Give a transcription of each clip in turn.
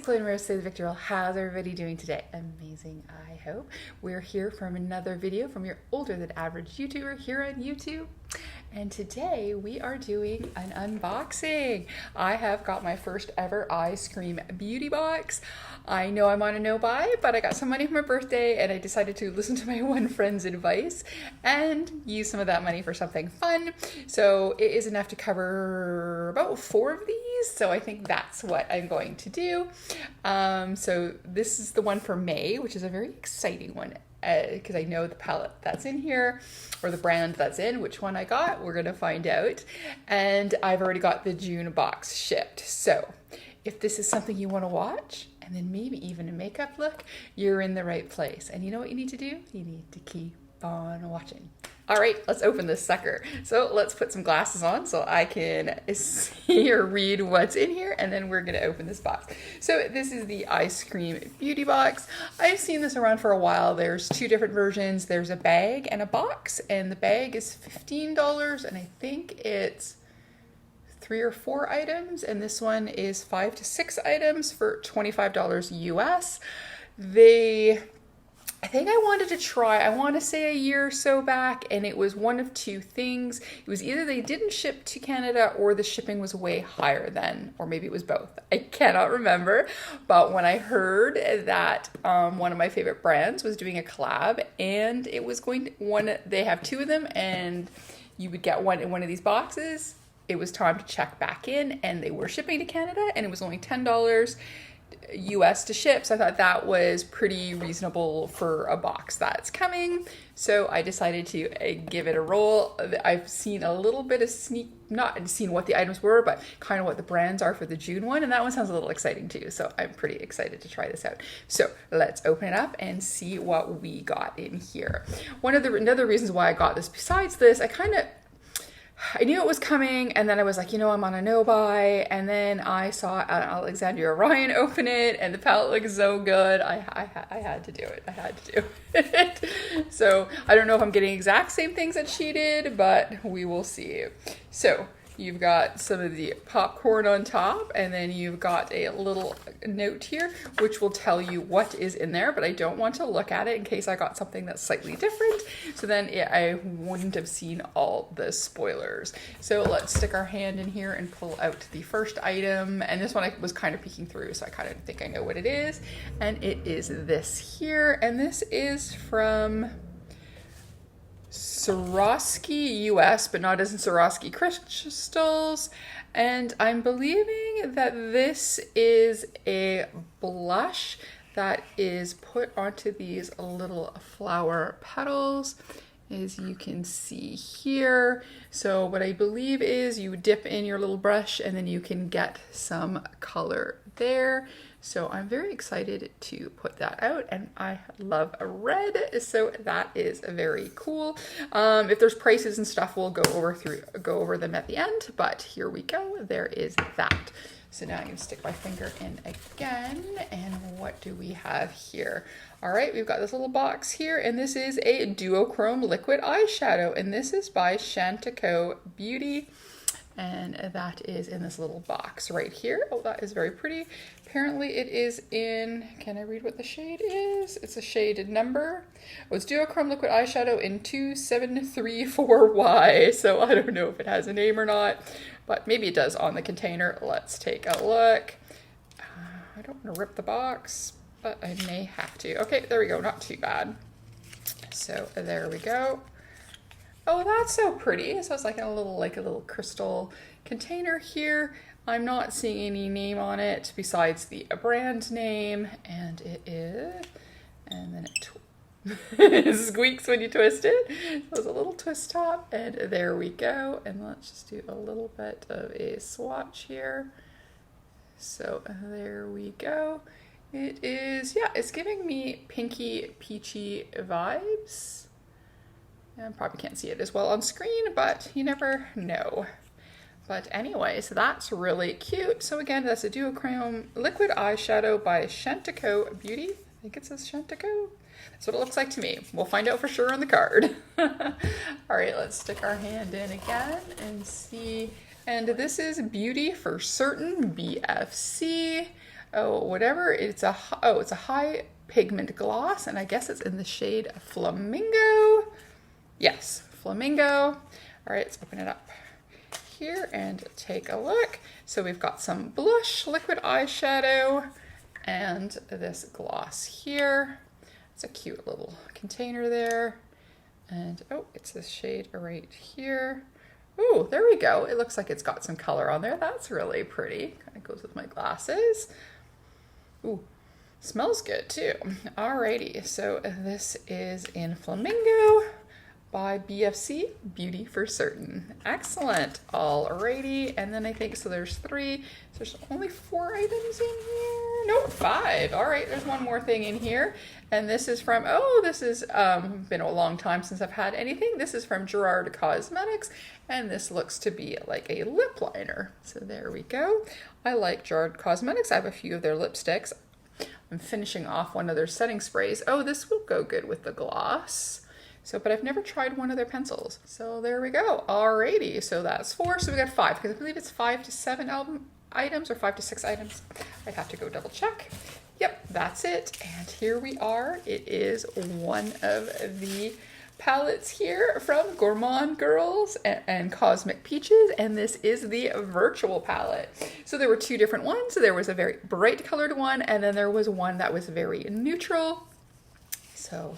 Chloe and Rose, say the Victor. How's everybody doing today? Amazing, I hope. We're here from another video from your older than average YouTuber here on YouTube. And today we are doing an unboxing. I have got my first ever Eyescream Beauty Box. I know I'm on a no-buy, but I got some money for my birthday and I decided to listen to my one friend's advice and use some of that money for something fun. So it is enough to cover about 4 of these. So I think that's what I'm going to do. So this is the one for May, which is a very exciting one, because I know the palette that's in here, or the brand that's in. Which one I got, we're gonna find out. And I've already got the June box shipped. So if this is something you wanna watch, and then maybe even a makeup look, you're in the right place. And you know what you need to do? You need to keep on watching. All right, let's open this sucker. So let's put some glasses on so I can see or read what's in here, and then we're gonna open this box. So this is the Eyescream Beauty Box. I've seen this around for a while. There's 2 different versions. There's a bag and a box, and the bag is $15, and I think it's 3 or 4 items, and this one is 5 to 6 items for $25 US. I think I wanted to try, I want to say a year or so back, and it was one of 2 things. It was either they didn't ship to Canada or the shipping was way higher then, or maybe it was both. I cannot remember. But when I heard that one of my favorite brands was doing a collab, and it was going to, they have 2 of them, and you would get one in one of these boxes, it was time to check back in, and they were shipping to Canada, and it was only $10 US to ship. So I thought that was pretty reasonable for a box that's coming. So I decided to give it a roll. I've seen a little bit of not seen what the items were, but kind of what the brands are for the June one. And that one sounds a little exciting too. So I'm pretty excited to try this out. So let's open it up and see what we got in here. Another reasons why I got this, besides this, I knew it was coming, and then I was like, you know, I'm on a no-buy, and then I saw Alexandria Ryan open it, and the palette looks so good. I had to do it. I had to do it. So I don't know if I'm getting exact same things that she did, but we will see. So you've got some of the popcorn on top, and then you've got a little note here, which will tell you what is in there, but I don't want to look at it in case I got something that's slightly different. So then I wouldn't have seen all the spoilers. So let's stick our hand in here and pull out the first item. And this one I was kind of peeking through, so I kind of think I know what it is. And it is this here. And this is from Swarovski US, but not as in Swarovski crystals. And I'm believing that this is a blush that is put onto these little flower petals, as you can see here. So what I believe is you dip in your little brush and then you can get some color there. So I'm very excited to put that out, and I love red, so that is very cool. If there's prices and stuff, we'll go over them at the end, but here we go. There is that. So now I'm gonna stick my finger in again, and what do we have here? All right, we've got this little box here, and this is a duochrome liquid eyeshadow, and this is by Chantecaut Beauty. And that is in this little box right here. Oh, that is very pretty. Apparently it is in, can I read what the shade is? It's a shaded number. Oh, it's duochrome liquid eyeshadow in 2734Y. So I don't know if it has a name or not, but maybe it does on the container. Let's take a look. I don't want to rip the box, but I may have to. Okay, there we go. Not too bad. So there we go. Oh, that's so pretty. So it's like a little crystal container here. I'm not seeing any name on it besides the brand name, and it is, and then it squeaks when you twist it. So it's a little twist top, and there we go. And let's just do a little bit of a swatch here. So there we go. It is, yeah, it's giving me pinky peachy vibes. I probably can't see it as well on screen, but you never know. But anyways, that's really cute. So again, that's a duochrome liquid eyeshadow by Chantecaut Beauty. I think it says Chantecaut. That's what it looks like to me. We'll find out for sure on the card. All right, let's stick our hand in again and see. And this is Beauty for Certain BFC. oh, whatever. It's a high pigment gloss, and I guess it's in the shade Flamingo. Yes, Flamingo. All right, let's open it up here and take a look. So we've got some blush, liquid eyeshadow, and this gloss here. It's a cute little container there. And oh, it's this shade right here. Oh, there we go. It looks like it's got some color on there. That's really pretty. Kind of goes with my glasses. Ooh, smells good too. Alrighty, so this is in Flamingo by BFC, Beauty for Certain. Excellent. Alrighty, and then I think, so there's 3. So there's only 4 items in here. Nope, 5. All right, there's one more thing in here. And this is from, oh, this is, been a long time since I've had anything. This is from Gerard Cosmetics, and this looks to be like a lip liner. So there we go. I like Gerard Cosmetics. I have a few of their lipsticks. I'm finishing off one of their setting sprays. Oh, this will go good with the gloss. So, but I've never tried one of their pencils. So there we go. Alrighty, so that's 4. So we got 5, because I believe it's 5 to 7 items or 5 to 6 items. I'd have to go double check. Yep, that's it. And here we are. It is one of the palettes here from Gourmand Girls and Cosmic Peaches, and this is the virtual palette. So there were 2 different ones. So there was a very bright colored one, and then there was one that was very neutral. So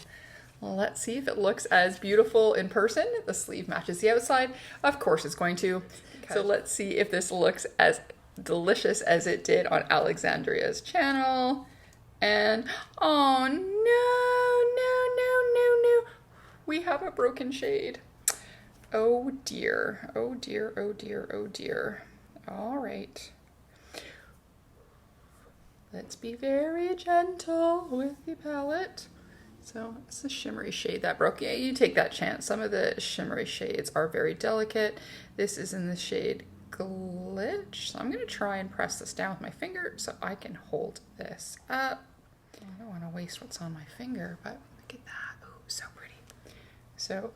let's see if it looks as beautiful in person. The sleeve matches the outside. Of course it's going to. So let's see if this looks as delicious as it did on Alexandria's channel. And oh no. We have a broken shade. Oh dear. Oh dear, oh dear, oh dear. All right. Let's be very gentle with the palette. So it's a shimmery shade that broke. Yeah, you take that chance. Some of the shimmery shades are very delicate. This is in the shade Glitch. So I'm going to try and press this down with my finger so I can hold this up. I don't want to waste what's on my finger, but look at that. Oh, so pretty. So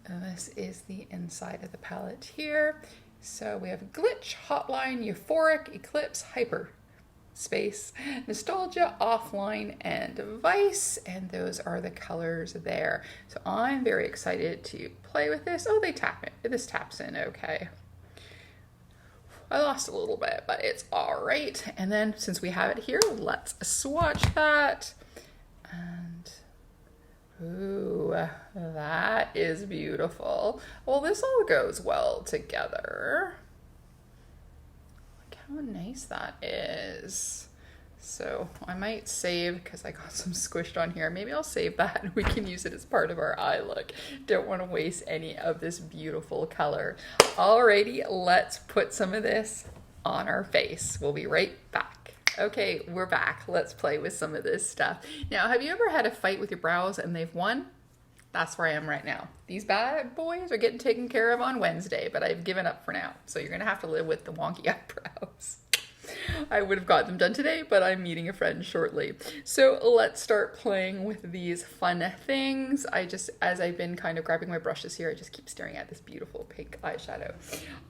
and this is the inside of the palette here. So we have Glitch, Hotline, Euphoric, Eclipse, Hyper, Space, Nostalgia, Offline, and Vice, and those are the colors there. So I'm very excited to play with this. Oh, they tap it. This taps in okay. I lost a little bit, but it's all right. And then since we have it here, let's swatch that. And ooh, that is beautiful. Well, this all goes well together. How nice that is. So I might save, because I got some squished on here, maybe I'll save that and we can use it as part of our eye look. Don't want to waste any of this beautiful color. Alrighty, let's put some of this on our face. We'll be right back. Okay, we're back. Let's play with some of this stuff. Now, have you ever had a fight with your brows and they've won? That's where I am right now. These bad boys are getting taken care of on Wednesday, but I've given up for now. So you're going to have to live with the wonky eyebrows. I would have got them done today, but I'm meeting a friend shortly. So let's start playing with these fun things. As I've been kind of grabbing my brushes here, I just keep staring at this beautiful pink eyeshadow.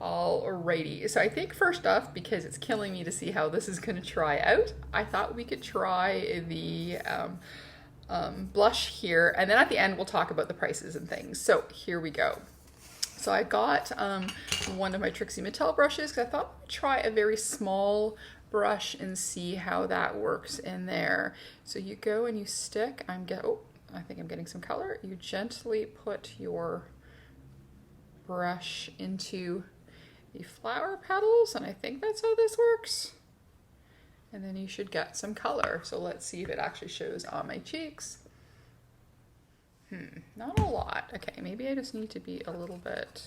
Alrighty. So I think first off, because it's killing me to see how this is going to try out, I thought we could try the blush here, and then at the end we'll talk about the prices and things. So here we go. So I got one of my Trixie Mattel brushes because I thought I'd try a very small brush and see how that works in there. So you go and you stick, I think I'm getting some color. You gently put your brush into the flower petals, and I think that's how this works. And then you should get some color. So let's see if it actually shows on my cheeks. Not a lot. Okay, maybe I just need to be a little bit,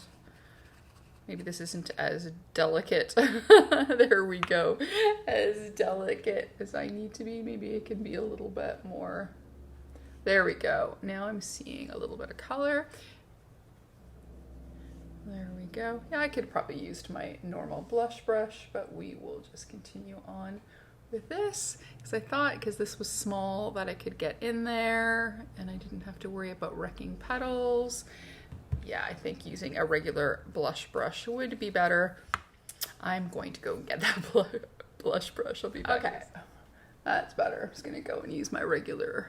maybe this isn't as delicate. There we go. As delicate as I need to be. Maybe it can be a little bit more. There we go. Now I'm seeing a little bit of color. There we go. Yeah, I could probably use my normal blush brush, but we will just continue on with this, because I thought, because this was small, that I could get in there and I didn't have to worry about wrecking petals. Yeah, I think using a regular blush brush would be better. I'm going to go and get that blush brush will be better. Okay, that's better. I'm just gonna go and use my regular.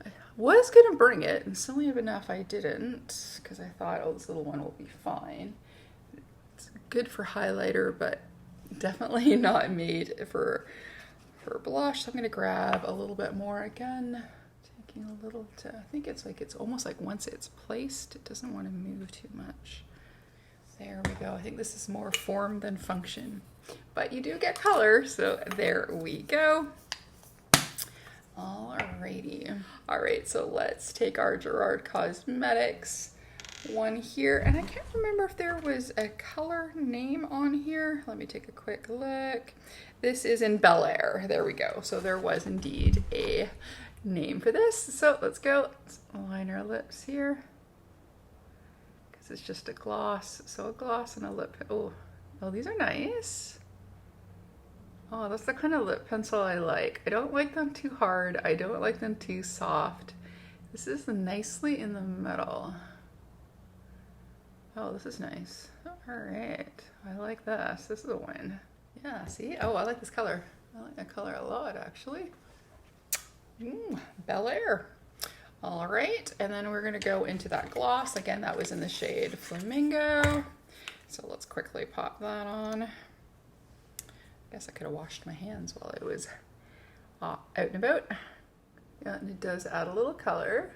I was gonna bring it, and silly enough I didn't, because I thought, oh, this little one will be fine. It's good for highlighter, but definitely not made for blush. So I'm gonna grab a little bit more again. Taking a little to, I think it's like, it's almost like once it's placed, it doesn't want to move too much. There we go. I think this is more form than function, but you do get color, so there we go. Alrighty. All right, so let's take our Gerard Cosmetics one here, and I can't remember if there was a color name on here. Let me take a quick look. This is in Bel Air. There we go. So there was indeed a name for this. So let's go. Let's line our lips here. It's just a gloss, so a gloss and a lip. Oh, these are nice. Oh, that's the kind of lip pencil I like. I don't like them too hard. I don't like them too soft. This is nicely in the middle. Oh, this is nice. All right, I like this. This is a win. Yeah, see? Oh, I like this color. I like that color a lot, actually. Bel Air. All right, and then we're gonna go into that gloss. Again, that was in the shade Flamingo. So let's quickly pop that on. I guess I could have washed my hands while I was out and about. Yeah, and it does add a little color.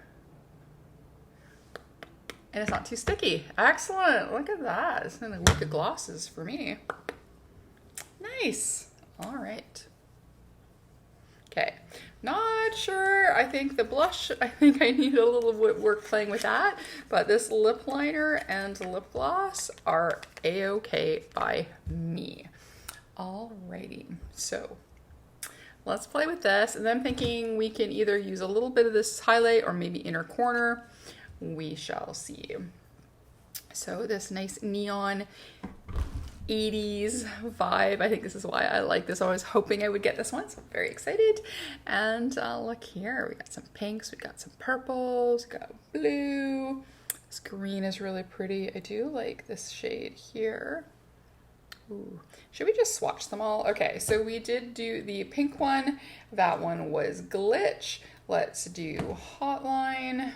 And it's not too sticky. Excellent, look at that. It's in a week of glosses for me. Nice, all right. Okay, not sure. I think the blush, I think I need a little work playing with that, but this lip liner and lip gloss are a-okay by me. Alrighty, so let's play with this. And then I'm thinking we can either use a little bit of this highlight or maybe inner corner. We shall see. So this nice neon 80s vibe. I think this is why I like this. I was hoping I would get this one, so I'm very excited. And look here, we got some pinks, we got some purples, we got blue. This green is really pretty. I do like this shade here. Ooh. Should we just swatch them all? Okay, so we did do the pink one. That one was Glitch. Let's do Hotline.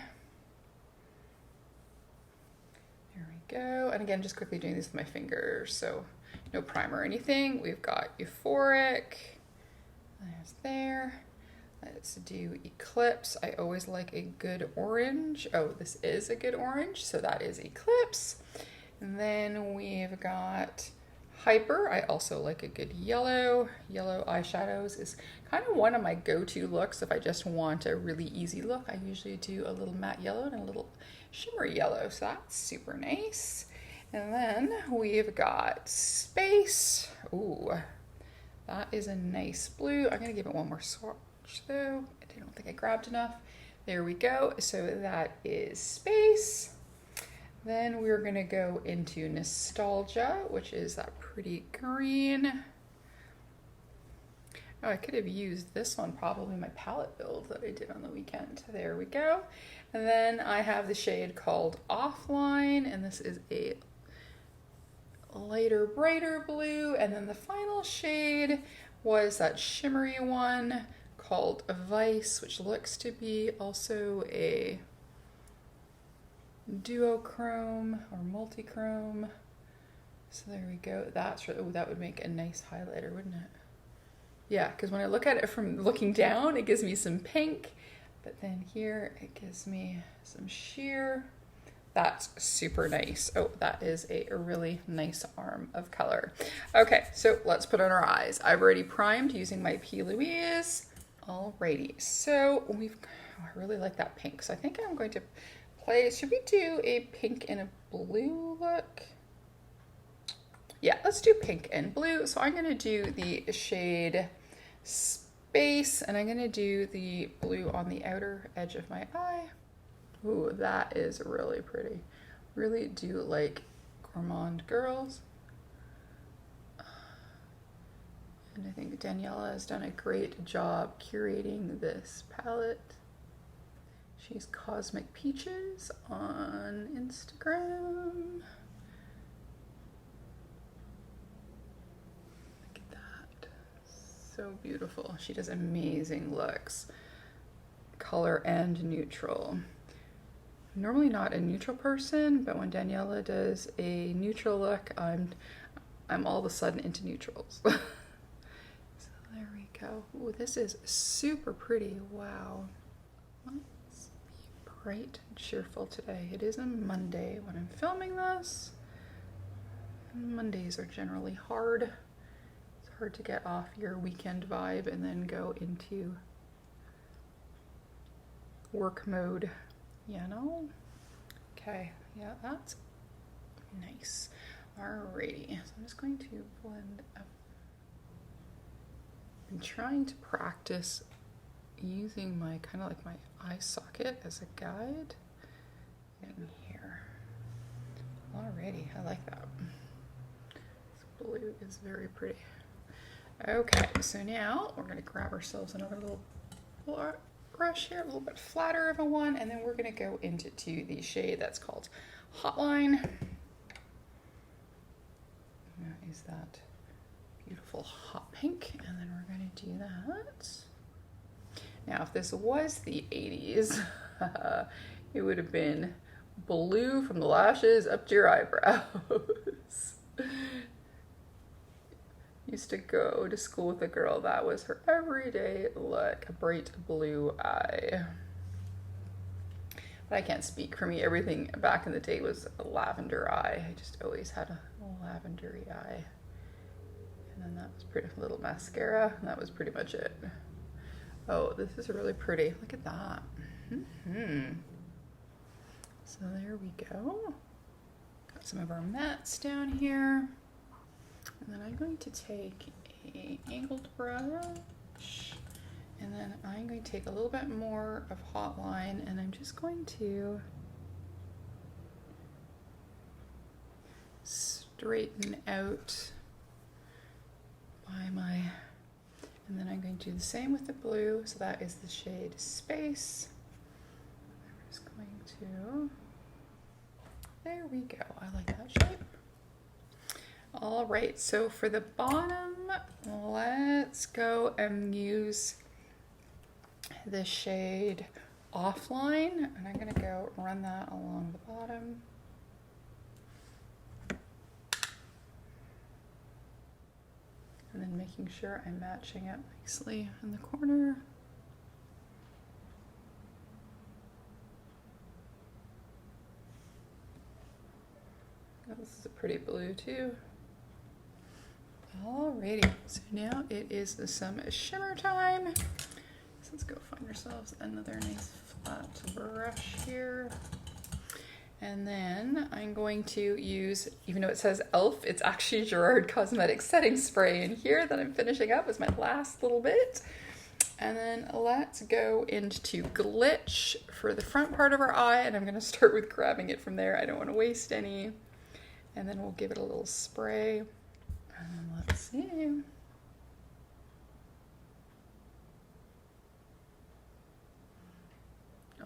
Go, and again, just quickly doing this with my fingers, so no primer or anything. We've got Euphoric, there's there. Let's do Eclipse. I always like a good orange. Oh, this is a good orange, so that is Eclipse. And then we've got Hyper. I also like a good yellow. Yellow eyeshadows is kind of one of my go-to looks if I just want a really easy look. I usually do a little matte yellow and a little shimmery yellow, so that's super nice. And then we've got Space. Ooh, that is a nice blue. I'm gonna give it one more swatch though. I don't think I grabbed enough. There we go. So that is Space. Then we're gonna go into Nostalgia, which is that pretty green. Oh, I could have used this one, probably my palette build that I did on the weekend. There we go. And then I have the shade called Offline, and this is a lighter, brighter blue. And then the final shade was that shimmery one called Vice, which looks to be also a duochrome or multichrome. So there we go. That's really, oh, that would make a nice highlighter, wouldn't it? Yeah, because when I look at it from looking down, it gives me some pink, but then here it gives me some sheer. That's super nice. Oh, that is a really nice arm of color. Okay, so let's put on our eyes. I've already primed using my P. Louise. Alrighty, so we've, oh, I really like that pink. So I think I'm going to play, should we do a pink and a blue look? Yeah, let's do pink and blue. So I'm gonna do the shade Space, and I'm gonna do the blue on the outer edge of my eye. Ooh, that is really pretty. Really do like Gourmand Girls. And I think Daniela has done a great job curating this palette. She's Cosmic Peaches on Instagram. Look at that. So beautiful. She does amazing looks. Color and neutral. Normally not a neutral person, but when Daniela does a neutral look, I'm all of a sudden into neutrals. So there we go. Ooh, this is super pretty. Wow. Let's be bright and cheerful today. It is a Monday when I'm filming this. Mondays are generally hard. It's hard to get off your weekend vibe and then go into work mode, you know? Okay, yeah, that's nice. Alrighty, so I'm just going to blend up. I'm trying to practice using my kind of like my eye socket as a guide in here. Alrighty, I like that. This blue is very pretty. Okay, so now we're going to grab ourselves another little brush here, a little bit flatter of a one, and then we're going to go into the shade that's called Hotline. That is that beautiful hot pink, and then we're going to do that. Now, if this was the 80s, it would have been blue from the lashes up to your eyebrows. Used to go to school with a girl that was her everyday look, a bright blue eye. But I can't speak for me. Everything back in the day was a lavender eye. I just always had a lavendery eye. And then that was pretty little mascara, and that was pretty much it. Oh, this is really pretty. Look at that. So there we go. Got some of our mattes down here. And then I'm going to take an angled brush, and then I'm going to take a little bit more of Hotline, and I'm just going to straighten out by my, and then I'm going to do the same with the blue, so that is the shade Space. I'm just going to, there we go, I like that shape. All right, so for the bottom, let's go and use the shade Offline, and I'm gonna go run that along the bottom. And then making sure I'm matching it nicely in the corner. Oh, this is a pretty blue too. Alrighty, so now it is some shimmer time. So let's go find ourselves another nice flat brush here. And then I'm going to use, even though it says e.l.f., it's actually Gerard Cosmetics setting spray in here that I'm finishing up as my last little bit. And then let's go into Glitch for the front part of our eye, and I'm going to start with grabbing it from there. I don't want to waste any. And then we'll give it a little spray. And let's see.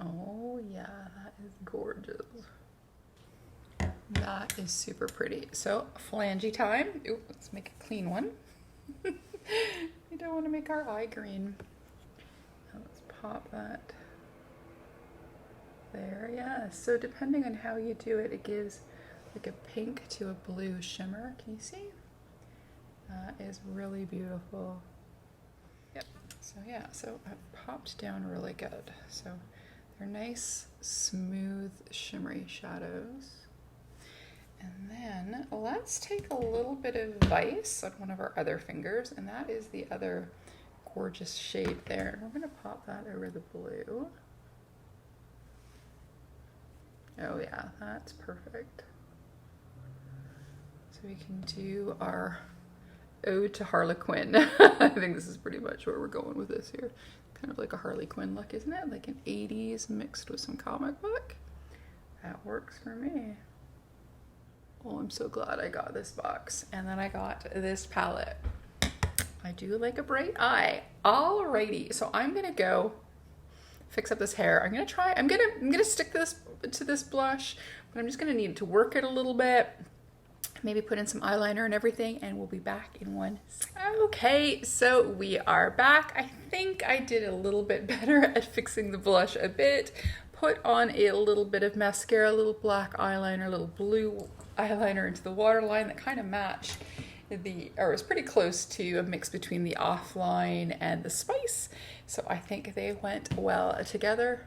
Oh yeah, that is gorgeous. That is super pretty. So flangey time. Ooh, let's make a clean one. We don't want to make our eye green. Now let's pop that there. Yeah, so depending on how you do it, it gives like a pink to a blue shimmer. Can you see? That is really beautiful. Yep. So yeah, so I've popped down really good. So they're nice, smooth, shimmery shadows. And then let's take a little bit of Vice on one of our other fingers, and that is the other gorgeous shade there. And we're gonna pop that over the blue. Oh yeah, that's perfect. So we can do our Ode to Harlequin. I think this is pretty much where we're going with this here. Kind of like a Harley Quinn look, isn't it? Like an 80s mixed with some comic book. That works for me. Oh, I'm so glad I got this box. And then I got this palette. I do like a bright eye. Alrighty, so I'm gonna go fix up this hair. I'm gonna stick this to this blush, but I'm just gonna need to work it a little bit. maybe put in some eyeliner and everything, and we'll be back in one second. Okay, so we are back. I think I did a little bit better at fixing the blush a bit. Put on a little bit of mascara, a little black eyeliner, a little blue eyeliner into the waterline that kind of matched or was pretty close to a mix between the Offline and the Spice. So I think they went well together.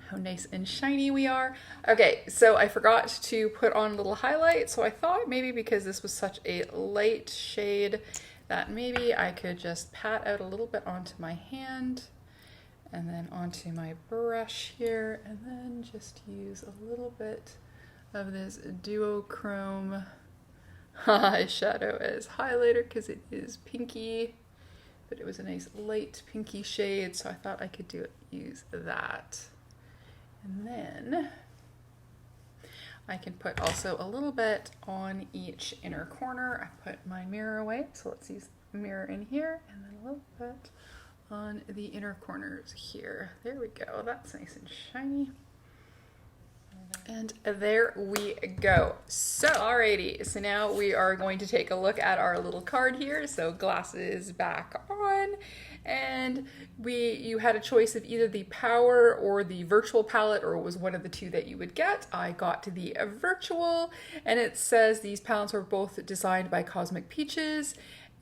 How nice and shiny we are. Okay, so I forgot to put on a little highlight. So I thought maybe because this was such a light shade that maybe I could just pat out a little bit onto my hand and then onto my brush here, and then just use a little bit of this duochrome eyeshadow as highlighter because it is pinky, but it was a nice light pinky shade, so I thought I could use that. And then I can put also a little bit on each inner corner. I put my mirror away, so let's use the mirror in here, and then a little bit on the inner corners here. There we go, that's nice and shiny. And there we go. So, alrighty, so now we are going to take a look at our little card here. So glasses back on, and you had a choice of either the Power or the Virtual palette, or it was one of the two that you would get. I got the Virtual, and it says these palettes were both designed by Cosmic Peaches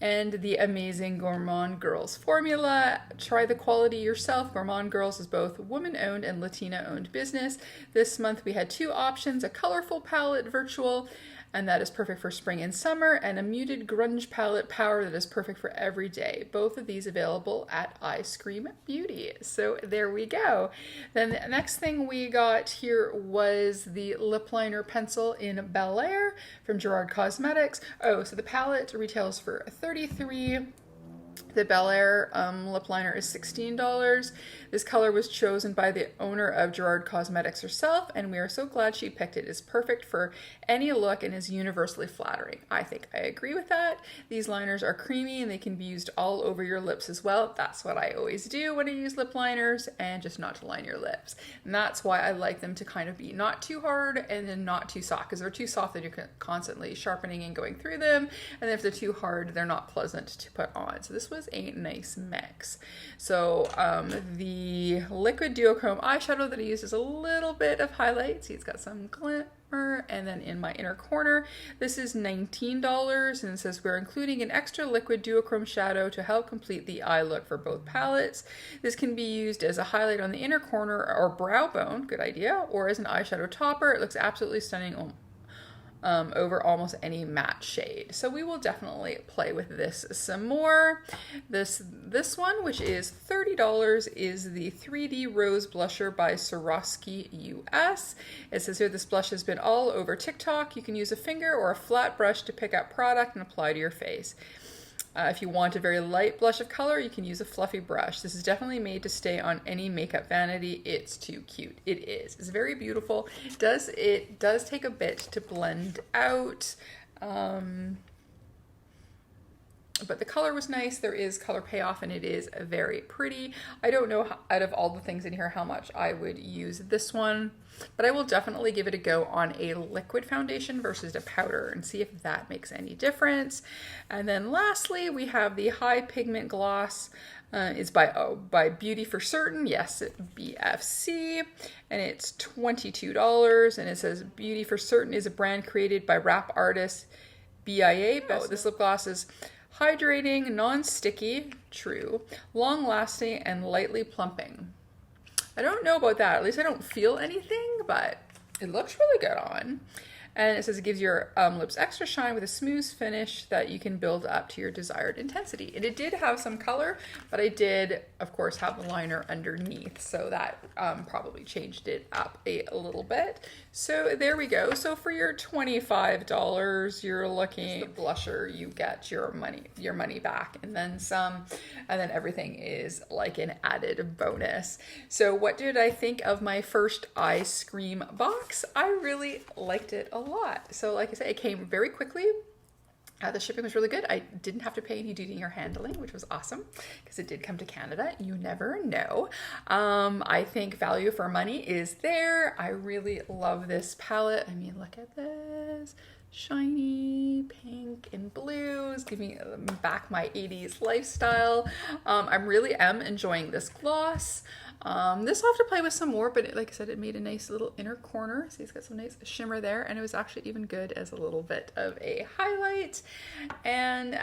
and the amazing Gourmand Girls formula. Try the quality yourself. Gourmand Girls is both woman-owned and Latina-owned business. This month we had two options, a colorful palette, Virtual, and that is perfect for spring and summer, and a muted grunge palette, Power, that is perfect for every day. Both of these available at Eyescream Beauty. So there we go. Then the next thing we got here was the lip liner pencil in Bel Air from Gerard Cosmetics. Oh, so the palette retails for $33. The Bel Air lip liner is $16. This color was chosen by the owner of Gerard Cosmetics herself, and we are so glad she picked it. It's perfect for any look and is universally flattering. I think I agree with that. These liners are creamy and they can be used all over your lips as well. That's what I always do when I use lip liners, and just not to line your lips. And that's why I like them to kind of be not too hard and then not too soft, because they're too soft that you're constantly sharpening and going through them, and if they're too hard, they're not pleasant to put on. So this was a nice mix. So the liquid duochrome eyeshadow that I used is a little bit of highlight. See, it's got some glimmer. And then in my inner corner, this is $19, and it says we're including an extra liquid duochrome shadow to help complete the eye look for both palettes. This can be used as a highlight on the inner corner or brow bone, good idea, or as an eyeshadow topper. It looks absolutely stunning over almost any matte shade. So we will definitely play with this some more. This one, which is $30, is the 3D Rose Blusher by Swarovski US. It says here this blush has been all over TikTok. You can use a finger or a flat brush to pick up product and apply to your face. If you want a very light blush of color, you can use a fluffy brush. This is definitely made to stay on any makeup vanity. It's too cute. It is. It's very beautiful. It does take a bit to blend out. But the color was nice. There is color payoff, and it is very pretty. I don't know out of all the things in here how much I would use this one, but I will definitely give it a go on a liquid foundation versus a powder and see if that makes any difference. And then lastly, we have the High Pigment Gloss. It's by Beauty for Certain, yes, BFC, and it's $22, and it says Beauty for Certain is a brand created by rap artist BIA. Oh, this lip gloss is hydrating, non-sticky, true, long-lasting, and lightly plumping. I don't know about that. At least I don't feel anything, but it looks really good on. And it says it gives your lips extra shine with a smooth finish that you can build up to your desired intensity. And it did have some color, but I did, of course, have the liner underneath. So that probably changed it up a little bit. So there we go. So for your $25, you're looking at the blusher, you get your money back and then some, and then everything is like an added bonus. So what did I think of my first Eyescream box? I really liked it a lot. So like I said, it came very quickly. The shipping was really good. I didn't have to pay any duty or handling, which was awesome because it did come to Canada. You never know. I think value for money is there. I really love this palette. I mean, look at this. shiny pink and blues, giving back my 80s lifestyle. I really am enjoying this gloss. This I'll have to play with some more, but like I said, it made a nice little inner corner. See, it's got some nice shimmer there, and it was actually even good as a little bit of a highlight. And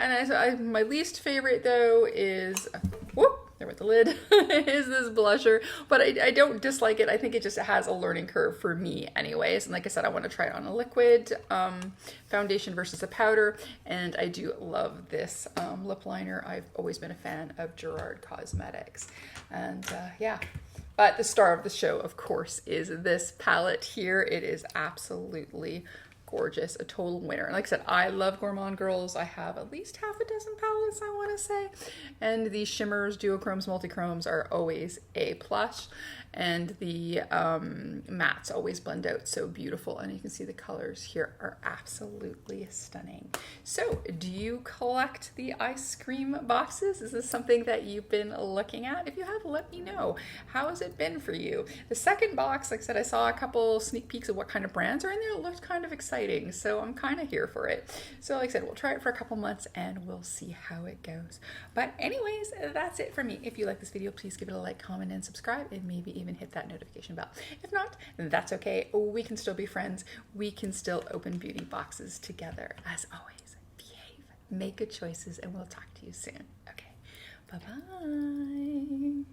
my least favorite though is, whoop, there with the lid, is this blusher, but I don't dislike it. I think it just has a learning curve for me anyways. And like I said, I want to try it on a liquid foundation versus a powder. And I do love this lip liner. I've always been a fan of Gerard Cosmetics. And yeah, but the star of the show, of course, is this palette here. It is absolutely gorgeous, a total winner. Like I said, I love Gourmand Girls. I have at least half a dozen palettes, I want to say, and these shimmers, duochromes, multichromes are always a plus, and the mattes always blend out so beautiful, and you can see the colors here are absolutely stunning. So do you collect the ice cream boxes? Is this something that you've been looking at? If you have, let me know. How has it been for you? The second box, like I said, I saw a couple sneak peeks of what kind of brands are in there. It looked kind of exciting, so I'm kind of here for it. So like I said, we'll try it for a couple months and we'll see how it goes. But anyways, that's it for me. If you like this video, please give it a like, comment, and subscribe, and maybe even hit that notification bell. If not, that's okay. We can still be friends. We can still open beauty boxes together. As always, behave, make good choices, and we'll talk to you soon. Okay, bye-bye.